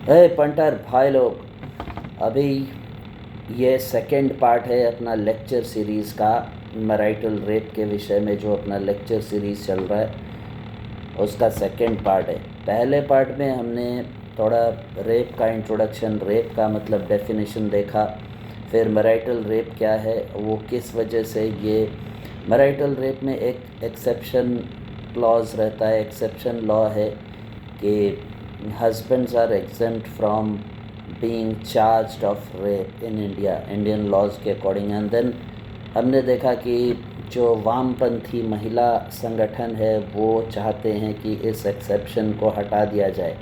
Punter भाई लोग, अभी ये सेकंड पार्ट है अपना लेक्चर सीरीज़ का। मैरिटल रेप के विषय में जो अपना लेक्चर सीरीज़ चल रहा है उसका सेकंड पार्ट है। पहले पार्ट में हमने थोड़ा रेप का इंट्रोडक्शन, रेप का मतलब डेफिनेशन देखा, फिर मैरिटल रेप क्या है, वो किस वजह से ये मैरिटल रेप में एक एक्सेप्शन क्लॉज रहता है, एक्सेप्शन लॉ है कि husbands are exempt from being charged of rape in India, Indian laws के अकॉर्डिंग। एंड देन हमने देखा कि जो वामपंथी महिला संगठन है वो चाहते हैं कि इस एक्सेप्शन को हटा दिया जाए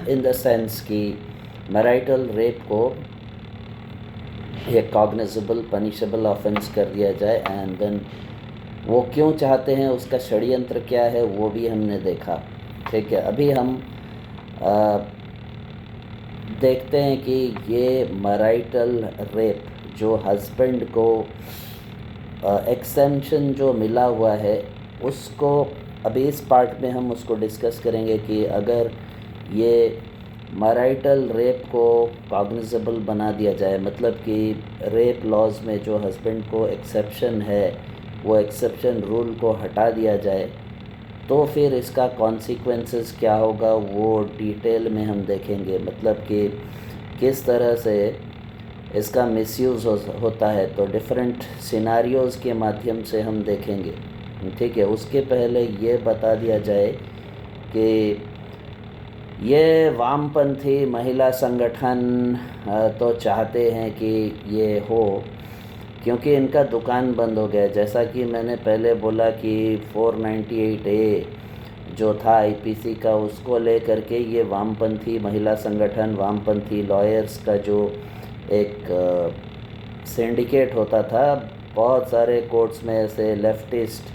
इन द सेंस कि मैरिटल रेप को एक कॉग्निजेबल पनिशेबल ऑफेंस कर दिया जाए। एंड देन वो क्यों चाहते हैं, उसका षड्यंत्र क्या है, वो भी हमने देखा। ठीक है, अभी हम देखते हैं कि ये मैरिटल रेप जो हस्बैंड को एक्सेम्पशन जो मिला हुआ है उसको अभी इस पार्ट में हम उसको डिस्कस करेंगे कि अगर ये मैरिटल रेप को कॉग्निजेबल बना दिया जाए, मतलब कि रेप लॉज में जो हस्बैंड को एक्सेप्शन है वो एक्सेप्शन रूल को हटा दिया जाए तो फिर इसका कॉन्सिक्वेंसेस क्या होगा वो डिटेल में हम देखेंगे। मतलब कि किस तरह से इसका मिसयूज़ होता है, तो डिफरेंट सिनारियोज़ के माध्यम से हम देखेंगे। ठीक है, उसके पहले ये बता दिया जाए कि ये वामपंथी महिला संगठन तो चाहते हैं कि ये हो, क्योंकि इनका दुकान बंद हो गया। जैसा कि मैंने पहले बोला कि 498A जो था आईपीसी का, उसको लेकर के ये वामपंथी महिला संगठन, वामपंथी लॉयर्स का जो एक सिंडिकेट होता था, बहुत सारे कोर्ट्स में ऐसे लेफ्टिस्ट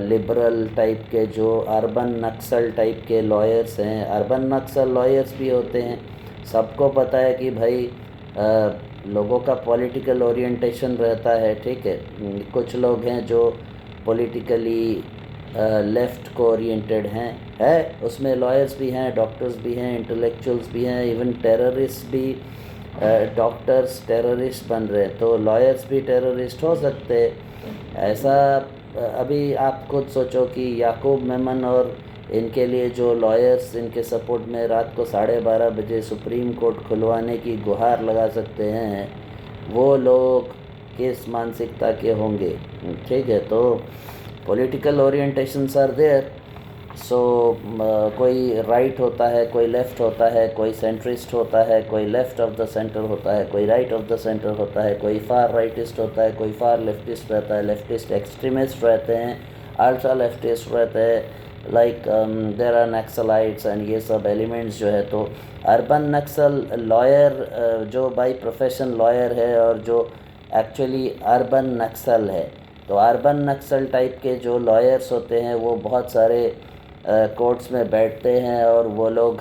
लिबरल टाइप के जो अर्बन नक्सल टाइप के लॉयर्स हैं, अर्बन नक्सल लॉयर्स भी होते हैं। सबको पता है कि भाई लोगों का पॉलिटिकल ओरिएंटेशन रहता है। ठीक है, कुछ लोग हैं जो पॉलिटिकली लेफ़्ट को ओरिएंटेड हैं उसमें लॉयर्स भी हैं, डॉक्टर्स भी हैं, इंटेलेक्चुअल्स भी हैं, इवन टेररिस्ट भी। डॉक्टर्स टेररिस्ट बन रहे हैं तो लॉयर्स भी टेररिस्ट हो सकते हैं। ऐसा अभी आप खुद सोचो कि याकूब मेमन और इनके लिए जो लॉयर्स इनके सपोर्ट में रात को 12:30 बजे सुप्रीम कोर्ट खुलवाने की गुहार लगा सकते हैं, वो लोग किस मानसिकता के होंगे। ठीक है, तो पॉलिटिकल ओरिएंटेशंस आर देयर। सो कोई राइट होता है, कोई लेफ़्ट होता है, कोई सेंट्रिस्ट होता है, कोई लेफ़्ट ऑफ द सेंटर होता है, कोई राइट ऑफ द सेंटर होता है, कोई फार राइटिस्ट होता है, कोई फार लेफ्टिस्ट रहता है, लेफ्टिस्ट एक्सट्रीमिस्ट रहते हैं, अल्ट्रा लेफ्टिस्ट रहते हैं, like there are Naxalites and ये सब एलिमेंट्स जो है। तो अर्बन नक्सल लॉयर जो बाई प्रोफेशन लॉयर है और जो एक्चुअली अर्बन नक्सल है, तो अर्बन नक्सल टाइप के जो लॉयर्स होते हैं वो बहुत सारे कोर्ट्स में बैठते हैं और वो लोग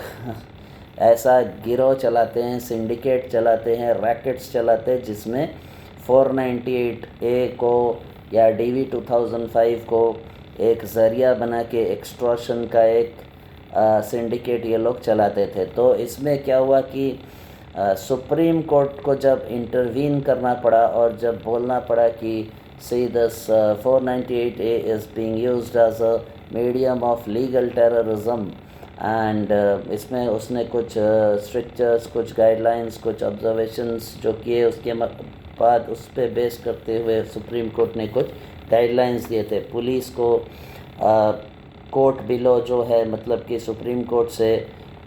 ऐसा गिरोह चलाते हैं, सिंडिकेट चलाते हैं, रैकेट्स चलाते हैं जिसमें 498A को या DV 2005 को एक ज़रिया बना के एक्सट्रॉशन का एक सिंडिकेट ये लोग चलाते थे। तो इसमें क्या हुआ कि सुप्रीम कोर्ट को जब इंटरवीन करना पड़ा और जब बोलना पड़ा कि see this 498A is being used as a medium of legal terrorism and इसमें उसने कुछ स्ट्रिक्चर्स, कुछ गाइडलाइंस, कुछ ऑब्जर्वेशंस जो किए, उसके बाद उस पर बेस करते हुए सुप्रीम कोर्ट ने कुछ गाइडलाइंस दिए थे पुलिस को। कोर्ट बिलो जो है, मतलब कि सुप्रीम कोर्ट से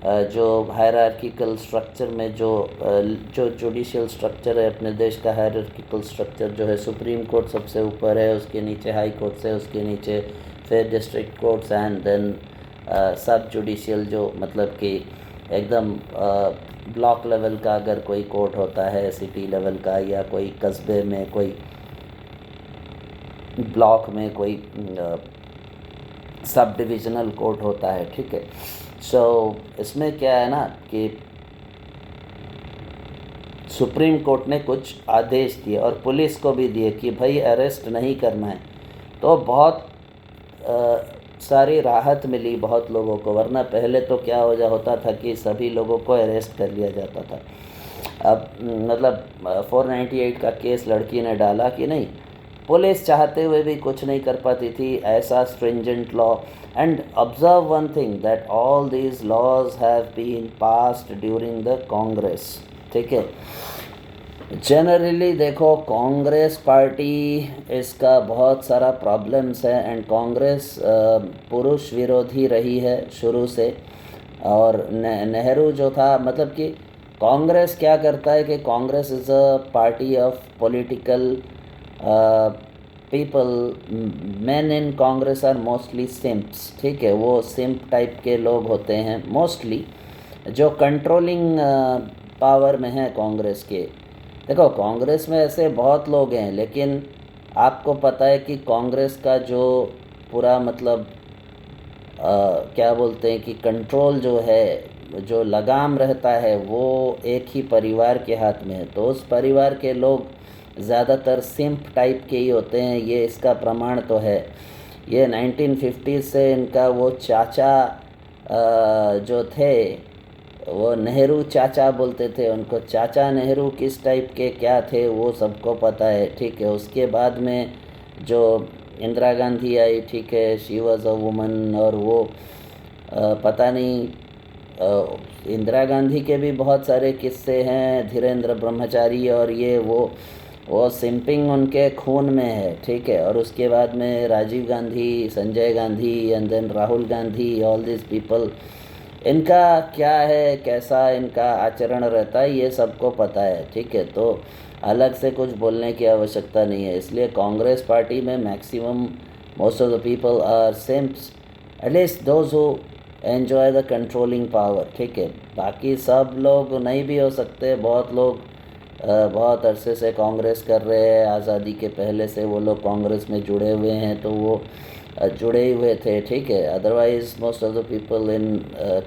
जो हायरार्किकल स्ट्रक्चर में जो जुडिशियल स्ट्रक्चर है अपने देश का, हायरार्किकल स्ट्रक्चर जो है, सुप्रीम कोर्ट सबसे ऊपर है, उसके नीचे हाई कोर्ट्स है, उसके नीचे फिर डिस्ट्रिक्ट कोर्ट्स एंड देन सब जुडिशियल जो मतलब कि एकदम ब्लॉक लेवल का अगर कोई कोर्ट होता है, सिटी लेवल का, या कोई कस्बे में कोई ब्लॉक में कोई सब डिविजनल कोर्ट होता है। ठीक है, सो इसमें क्या है ना कि सुप्रीम कोर्ट ने कुछ आदेश दिए और पुलिस को भी दिए कि भाई अरेस्ट नहीं करना है। तो बहुत सारी राहत मिली बहुत लोगों को, वरना पहले तो क्या होता था कि सभी लोगों को अरेस्ट कर लिया जाता था। अब मतलब 498 का केस लड़की ने डाला कि नहीं, पुलिस चाहते हुए भी कुछ नहीं कर पाती थी, ऐसा stringent law. And observe one thing that all these laws have been passed during the Congress, ठीक है। जनरली देखो, कांग्रेस पार्टी इसका बहुत सारा प्रॉब्लम्स है, एंड कांग्रेस पुरुष विरोधी रही है शुरू से। और नेहरू जो था, मतलब कि कांग्रेस क्या करता है कि Congress is a party of political people. Man in Congress are mostly simps, ठीक है। वो सिम्प टाइप के लोग होते हैं मोस्टली, जो कंट्रोलिंग पावर में हैं कांग्रेस के। देखो, कांग्रेस में ऐसे बहुत लोग हैं, लेकिन आपको पता है कि कांग्रेस का जो पूरा मतलब क्या बोलते हैं कि कंट्रोल जो है, जो लगाम रहता है, वो एक ही परिवार के हाथ में है। तो उस परिवार के लोग ज़्यादातर सिम्प टाइप के ही होते हैं, ये इसका प्रमाण तो है। ये 1950 से इनका वो चाचा जो थे, वो नेहरू चाचा बोलते थे उनको। चाचा नेहरू किस टाइप के क्या थे वो सबको पता है, ठीक है। उसके बाद में जो इंदिरा गांधी आई, ठीक है, शी वॉज अ वुमन। और वो पता नहीं, इंदिरा गांधी के भी बहुत सारे किस्से हैं, धीरेन्द्र ब्रह्मचारी और ये वो सिंपिंग उनके खून में है, ठीक है। और उसके बाद में Rajiv Gandhi, Sanjay Gandhi, and then Rahul Gandhi, all this people, इनका क्या है, कैसा इनका आचरण रहता है, ये सबको पता है, ठीक है। तो अलग से कुछ बोलने की आवश्यकता नहीं है। इसलिए कांग्रेस पार्टी में maximum most of the people are simps, at least those who enjoy the controlling power, ठीक है। बाकी सब लोग नहीं भी हो सकते। बहुत लोग बहुत अरसे से कांग्रेस कर रहे हैं, आज़ादी के पहले से वो लोग कांग्रेस में जुड़े हुए हैं, तो वो जुड़े हुए थे, ठीक है। Otherwise most of the people in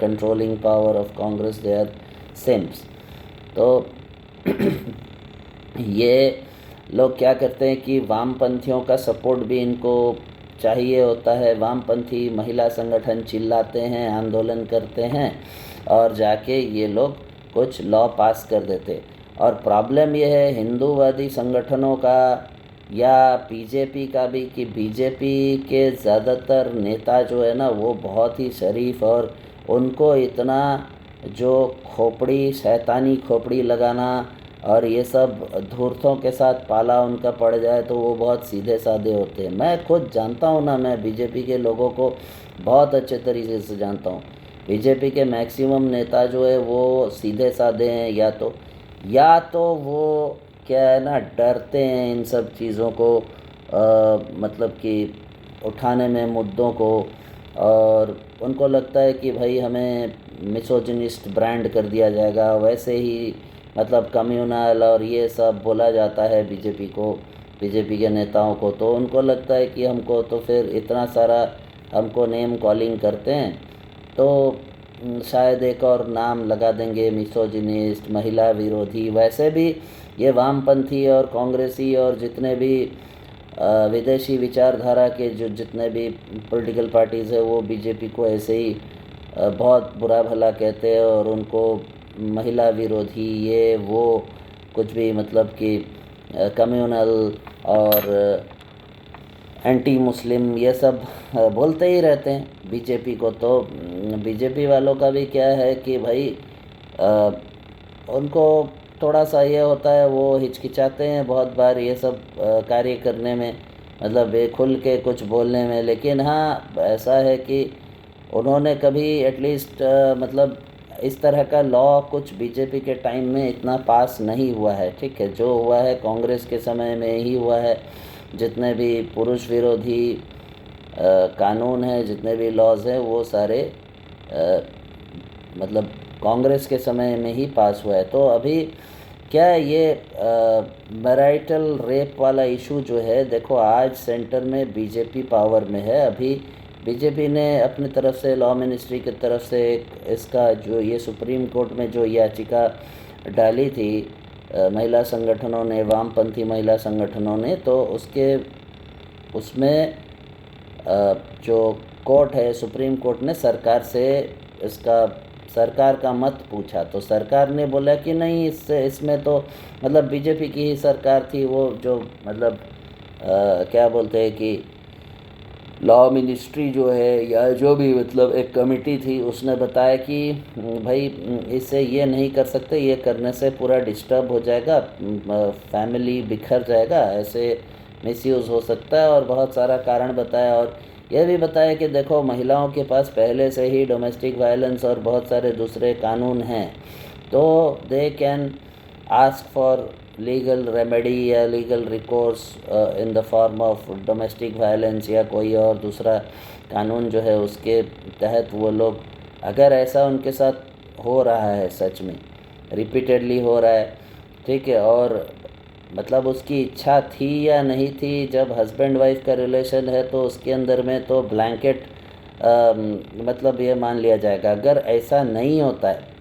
controlling power of Congress they are simps. तो ये लोग क्या करते हैं कि वामपंथियों का सपोर्ट भी इनको चाहिए होता है। वामपंथी महिला संगठन चिल्लाते हैं, आंदोलन करते हैं, और जाके ये लोग कुछ लॉ पास कर देते। और प्रॉब्लम ये है हिंदूवादी संगठनों का या बीजेपी का भी, कि बीजेपी के ज़्यादातर नेता जो है ना, वो बहुत ही शरीफ, और उनको इतना जो खोपड़ी, शैतानी खोपड़ी लगाना और ये सब धूर्तों के साथ पाला उनका पड़ जाए, तो वो बहुत सीधे साधे होते हैं। मैं खुद जानता हूँ ना, मैं बीजेपी के लोगों को बहुत अच्छे तरीके से जानता हूँ। बीजेपी के मैक्सिमम नेता जो है वो सीधे साधे हैं, या तो वो क्या है ना, डरते हैं इन सब चीज़ों को मतलब कि उठाने में मुद्दों को, और उनको लगता है कि भाई हमें मिसोजिनिस्ट ब्रांड कर दिया जाएगा। वैसे ही मतलब कम्युनल और ये सब बोला जाता है बीजेपी को, बीजेपी के नेताओं को। तो उनको लगता है कि हमको तो फिर इतना सारा हमको नेम कॉलिंग करते हैं, तो शायद एक और नाम लगा देंगे, मिसोजिनिस्ट, महिला विरोधी। वैसे भी ये वामपंथी और कांग्रेसी और जितने भी विदेशी विचारधारा के जो जितने भी पॉलिटिकल पार्टीज़ है, वो बीजेपी को ऐसे ही बहुत बुरा भला कहते हैं, और उनको महिला विरोधी, ये वो कुछ भी, मतलब कि कम्युनल और एंटी मुस्लिम, ये सब बोलते ही रहते हैं बीजेपी को। तो बीजेपी वालों का भी क्या है कि भाई उनको थोड़ा सा ये होता है, वो हिचकिचाते हैं बहुत बार ये सब कार्य करने में, मतलब खुल के कुछ बोलने में। लेकिन हाँ, ऐसा है कि उन्होंने कभी एटलीस्ट मतलब इस तरह का लॉ कुछ बीजेपी के टाइम में इतना पास नहीं हुआ है, ठीक है। जो हुआ है कांग्रेस के समय में ही हुआ है। जितने भी पुरुष विरोधी कानून हैं, जितने भी लॉज हैं, वो सारे मतलब कांग्रेस के समय में ही पास हुआ है। तो अभी क्या है, ये मैराइटल रेप वाला इशू जो है, देखो आज सेंटर में बीजेपी पावर में है। अभी बीजेपी ने अपनी तरफ से, लॉ मिनिस्ट्री की तरफ से इसका जो ये सुप्रीम कोर्ट में जो याचिका डाली थी महिला संगठनों ने, वामपंथी महिला संगठनों ने, तो उसमें जो कोर्ट है, सुप्रीम कोर्ट ने सरकार से इसका सरकार का मत पूछा, तो सरकार ने बोला कि नहीं, इसमें तो मतलब बीजेपी की ही सरकार थी, वो जो मतलब क्या बोलते हैं कि लॉ मिनिस्ट्री जो है या जो भी मतलब एक कमेटी थी, उसने बताया कि भाई इससे ये नहीं कर सकते, ये करने से पूरा डिस्टर्ब हो जाएगा, फैमिली बिखर जाएगा, ऐसे मिसयूज़ हो सकता है, और बहुत सारा कारण बताया। और यह भी बताया कि देखो, महिलाओं के पास पहले से ही डोमेस्टिक वायलेंस और बहुत सारे दूसरे कानून हैं, तो they can ask for legal remedy या legal recourse in the form of domestic violence या कोई और दूसरा कानून जो है उसके तहत वो लोग, अगर ऐसा उनके साथ हो रहा है, सच में रिपीटेडली हो रहा है, ठीक है, और मतलब उसकी इच्छा थी या नहीं थी, जब हस्बैंड वाइफ का रिलेशन है तो उसके अंदर में तो ब्लैंकेट मतलब ये मान लिया जाएगा। अगर ऐसा नहीं होता है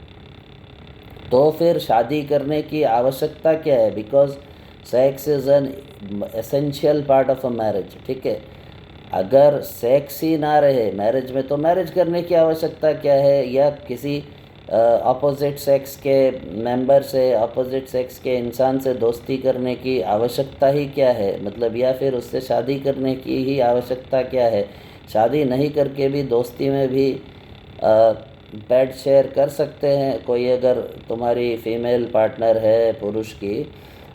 तो फिर शादी करने की आवश्यकता क्या है, because sex is an essential part of a marriage, ठीक है। अगर सेक्स ही ना रहे मैरिज में तो मैरिज करने की आवश्यकता क्या है, या किसी अपोजिट सेक्स के मेंबर से, अपोजिट सेक्स के इंसान से दोस्ती करने की आवश्यकता ही क्या है, मतलब या फिर उससे शादी करने की ही आवश्यकता क्या है। शादी नहीं करके भी दोस्ती में भी बेड शेयर कर सकते हैं। कोई अगर तुम्हारी फीमेल पार्टनर है पुरुष की,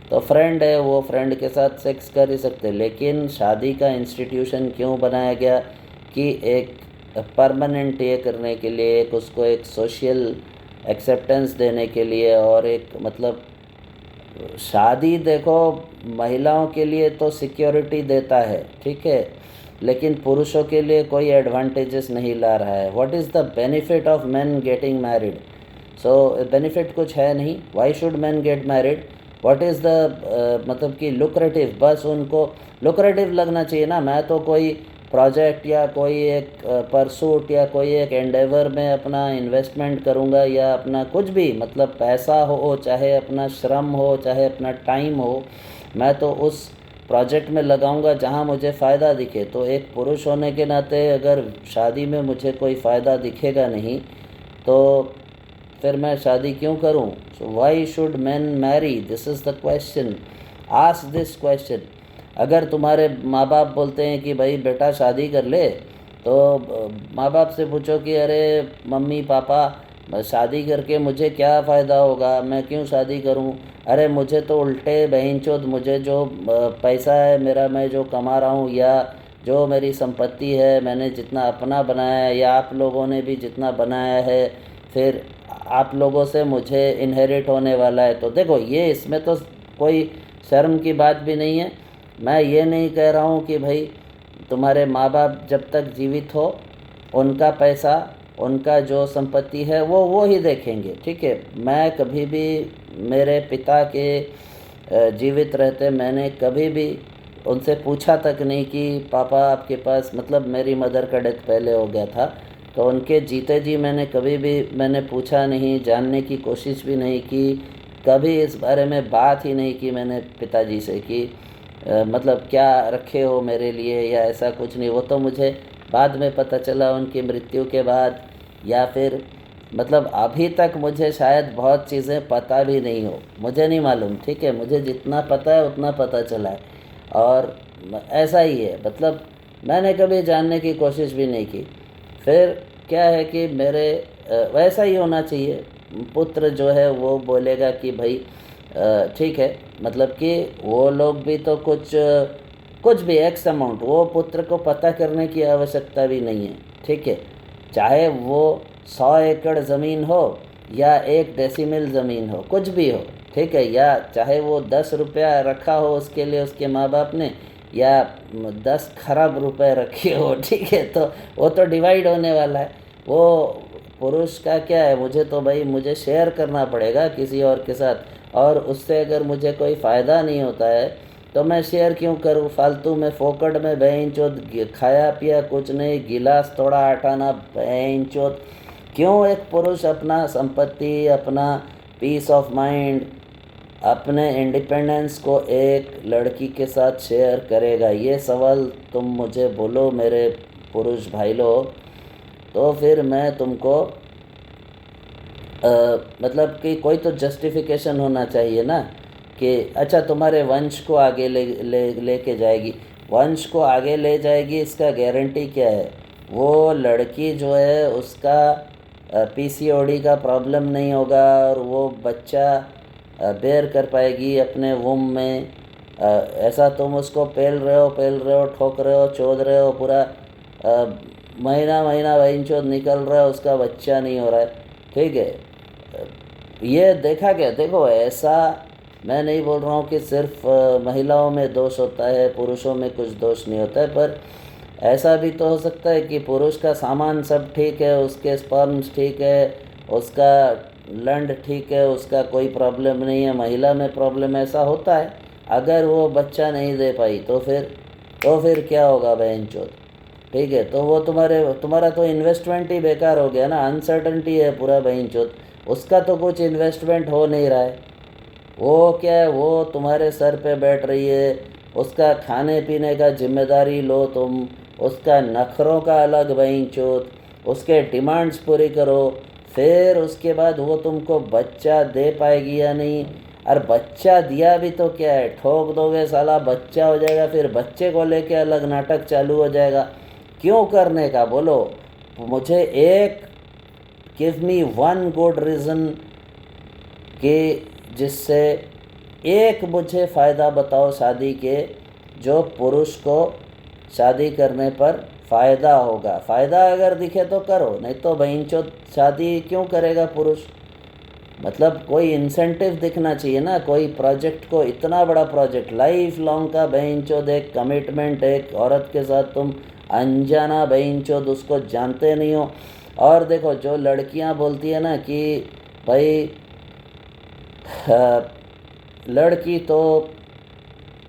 तो फ्रेंड है, वो फ्रेंड के साथ सेक्स कर ही सकते। लेकिन शादी का इंस्टीट्यूशन क्यों बनाया गया कि एक परमानेंट ये करने के लिए, एक उसको एक सोशल एक्सेप्टेंस देने के लिए, और एक मतलब शादी देखो महिलाओं के लिए तो सिक्योरिटी देता है, ठीक है, लेकिन पुरुषों के लिए कोई एडवांटेजेस नहीं ला रहा है। What is the benefit of man getting married? So benefit कुछ है नहीं। Y should main get married? What is the मतलब कि लुक्रेटिव, बस उनको लुक्रेटिव लगना चाहिए ना। मैं तो कोई प्रोजेक्ट या कोई एक परसूट या कोई एक एंडेवर में अपना इन्वेस्टमेंट करूँगा, या अपना कुछ भी मतलब पैसा हो, चाहे अपना श्रम हो, चाहे अपना टाइम हो, मैं तो उस प्रोजेक्ट में लगाऊंगा जहां मुझे फ़ायदा दिखे। तो एक पुरुष होने के नाते अगर शादी में मुझे कोई फ़ायदा दिखेगा नहीं, तो फिर मैं शादी क्यों करूं? So why should man marry? This is the question. Ask this question. अगर तुम्हारे माँ बाप बोलते हैं कि भाई बेटा शादी कर ले, तो माँ बाप से पूछो कि अरे मम्मी पापा, शादी करके मुझे क्या फ़ायदा होगा, मैं क्यों शादी करूं? अरे मुझे तो उल्टे बहनचोद, मुझे जो पैसा है मेरा, मैं जो कमा रहा हूँ, या जो मेरी संपत्ति है, मैंने जितना अपना बनाया है, या आप लोगों ने भी जितना बनाया है, फिर आप लोगों से मुझे इनहेरिट होने वाला है। तो देखो, ये इसमें तो कोई शर्म की बात भी नहीं है। मैं ये नहीं कह रहा हूँ कि भाई तुम्हारे माँ बाप जब तक जीवित हो, उनका पैसा, उनका जो संपत्ति है वो ही देखेंगे, ठीक है। मैं कभी भी मेरे पिता के जीवित रहते मैंने कभी भी उनसे पूछा तक नहीं कि पापा आपके पास, मतलब मेरी मदर का डेथ पहले हो गया था, तो उनके जीते जी मैंने कभी भी मैंने पूछा नहीं, जानने की कोशिश भी नहीं की, कभी इस बारे में बात ही नहीं की मैंने पिताजी से कि मतलब क्या रखे हो मेरे लिए, या ऐसा कुछ नहीं। वो तो मुझे बाद में पता चला उनकी मृत्यु के बाद, या फिर मतलब अभी तक मुझे शायद बहुत चीज़ें पता भी नहीं हो, मुझे नहीं मालूम, ठीक है। मुझे जितना पता है उतना पता चला है, और ऐसा ही है, मतलब मैंने कभी जानने की कोशिश भी नहीं की। फिर क्या है कि मेरे वैसा ही होना चाहिए। पुत्र जो है वो बोलेगा कि भाई ठीक है, मतलब कि वो लोग भी तो कुछ भी एक्स अमाउंट, वो पुत्र को पता करने की आवश्यकता भी नहीं है, ठीक है। चाहे वो 100 एकड़ ज़मीन हो या 1 डेसिमल ज़मीन हो, कुछ भी हो, ठीक है, या चाहे वो 10 रुपया रखा हो उसके लिए उसके माँ बाप ने, या 10 खरब रुपए रखे हो, ठीक है, तो वो तो डिवाइड होने वाला है। वो पुरुष का क्या है, मुझे तो भाई मुझे शेयर करना पड़ेगा किसी और के साथ, और उससे अगर मुझे कोई फ़ायदा नहीं होता है तो मैं शेयर क्यों करूं? फालतू में फोकट में बहनचोद खाया पिया कुछ नहीं, गिलास थोड़ा हटाना बहनचोद। क्यों एक पुरुष अपना संपत्ति, अपना पीस ऑफ माइंड, अपने इंडिपेंडेंस को एक लड़की के साथ शेयर करेगा? ये सवाल तुम मुझे बोलो मेरे पुरुष भाई लोग, तो फिर मैं तुमको मतलब कि कोई तो जस्टिफिकेशन होना चाहिए ना कि अच्छा तुम्हारे वंश को आगे लेके जाएगी। वंश को आगे ले जाएगी इसका गारंटी क्या है? वो लड़की जो है उसका पीसीओडी का प्रॉब्लम नहीं होगा और वो बच्चा बेयर कर पाएगी अपने वुम में। ऐसा तुम उसको पेल रहे हो, ठोक रहे हो, चोद रहे हो, पूरा महीना महीना वहीं चोद निकल रहा है, उसका बच्चा नहीं हो रहा है। ठीक है, ये देखा गया। देखो, ऐसा मैं नहीं बोल रहा हूँ कि सिर्फ महिलाओं में दोष होता है, पुरुषों में कुछ दोष नहीं होता है, पर ऐसा भी तो हो सकता है कि पुरुष का सामान सब ठीक है, उसके स्पर्म्स ठीक है, उसका लंड ठीक है, उसका कोई प्रॉब्लम नहीं है, महिला में प्रॉब्लम। ऐसा होता है। अगर वो बच्चा नहीं दे पाई तो फिर क्या होगा बहनचोद? ठीक है, तो वो तुम्हारा तो इन्वेस्टमेंट ही बेकार हो गया ना। अनसर्टनटी है पूरा बहनचोद, उसका तो कुछ इन्वेस्टमेंट हो नहीं रहा है। वो क्या है, वो तुम्हारे सर पे बैठ रही है, उसका खाने पीने का जिम्मेदारी लो तुम, उसका नखरों का अलग बहनचोद, उसके डिमांड्स पूरी करो, फिर उसके बाद वो तुमको बच्चा दे पाएगी या नहीं। और बच्चा दिया भी तो क्या है, ठोक दोगे साला, बच्चा हो जाएगा, फिर बच्चे को लेके अलग नाटक चालू हो जाएगा। क्यों करने का बोलो? मुझे give me one good reason कि जिससे एक मुझे फ़ायदा बताओ शादी के, जो पुरुष को शादी करने पर फ़ायदा होगा। फ़ायदा अगर दिखे तो करो, नहीं तो बहनचोद शादी क्यों करेगा पुरुष? मतलब कोई इंसेंटिव दिखना चाहिए ना, कोई प्रोजेक्ट को, इतना बड़ा प्रोजेक्ट लाइफ लॉन्ग का बहनचोद, एक कमिटमेंट, एक औरत के साथ तुम अनजाना बहनचोद, उसको जानते नहीं हो। और देखो, जो लड़कियां बोलती है ना कि भाई लड़की तो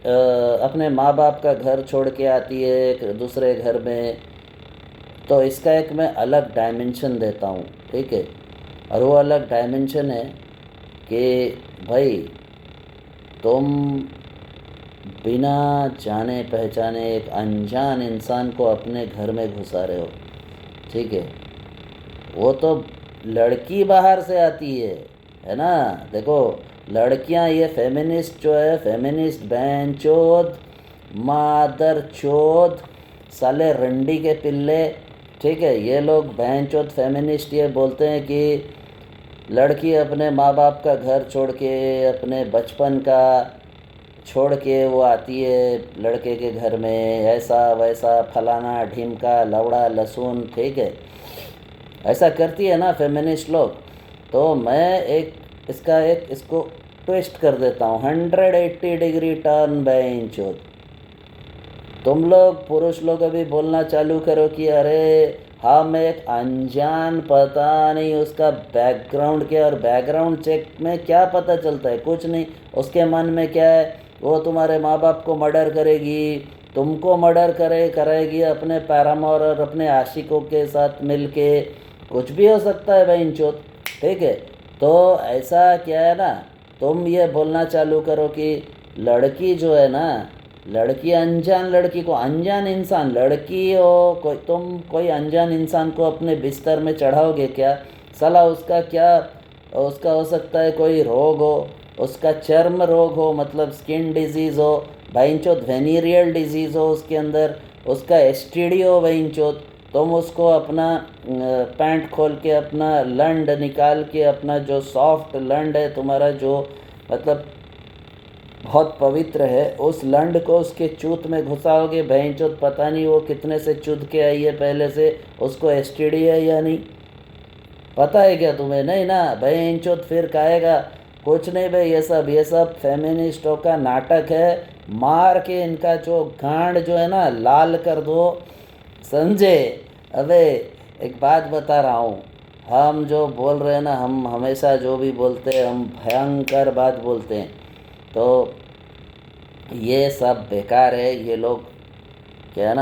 अपने माँ बाप का घर छोड़ के आती है एक दूसरे घर में, तो इसका एक मैं अलग डायमेंशन देता हूँ। ठीक है, और वो अलग डायमेंशन है कि भाई तुम बिना जाने पहचाने एक अनजान इंसान को अपने घर में घुसा रहे हो। ठीक है, वो तो लड़की बाहर से आती है ना। देखो, लड़कियां, ये फेमिनिस्ट जो है, फेमिनिस्ट बहन चोद, मादर चोद, साले रंडी के पिल्ले, ठीक है, ये लोग बहन चोद फेमिनिस्ट ये बोलते हैं कि लड़की अपने माँ बाप का घर छोड़ के, अपने बचपन का छोड़ के वो आती है लड़के के घर में, ऐसा वैसा फलाना ढिमका लवड़ा लहसुन। ठीक है, ऐसा करती है ना फेमिनिस्ट लोग। तो मैं इसको ट्विस्ट कर देता हूँ, 180 डिग्री टर्न बेंचोद। तुम लोग पुरुष लोग अभी बोलना चालू करो कि अरे हम एक अनजान, पता नहीं उसका बैकग्राउंड क्या, और बैकग्राउंड चेक में क्या पता चलता है? कुछ नहीं। उसके मन में क्या है, वो तुम्हारे माँ बाप को मर्डर करेगी, तुमको मर्डर कराएगी अपने पैरामोर और अपने आशिकों के साथ मिलके, कुछ भी हो सकता है बहनचोद। ठीक है, तो ऐसा क्या है ना, तुम ये बोलना चालू करो कि लड़की जो है ना, लड़की अनजान लड़की को, अनजान इंसान लड़की हो, कोई अनजान इंसान को अपने बिस्तर में चढ़ाओगे क्या? साला उसका हो सकता है कोई रोग हो, उसका चर्म रोग हो, मतलब स्किन डिजीज़ हो, भाईचोद वेनीरियल डिजीज़ हो उसके अंदर, उसका एसटीडी हो भाईचोद, तुम उसको अपना पैंट खोल के अपना लंड निकाल के, अपना जो सॉफ्ट लंड है तुम्हारा, जो मतलब बहुत पवित्र है, उस लंड को उसके चूत में घुसाओगे भैंचोद, पता नहीं वो कितने से चुद के आई है पहले से, उसको एसटीडी है या नहीं पता है क्या तुम्हें? नहीं ना भैंचोद, फिर कहेगा कुछ नहीं भाई, ये सब फेमिनिस्टों का नाटक है, मार के इनका जो गांड जो है ना लाल कर दो, समझे? अबे एक बात बता रहा हूँ, हम जो बोल रहे हैं ना, हम हमेशा जो भी बोलते हैं हम भयंकर बात बोलते हैं, तो ये सब बेकार है। ये लोग क्या है ना,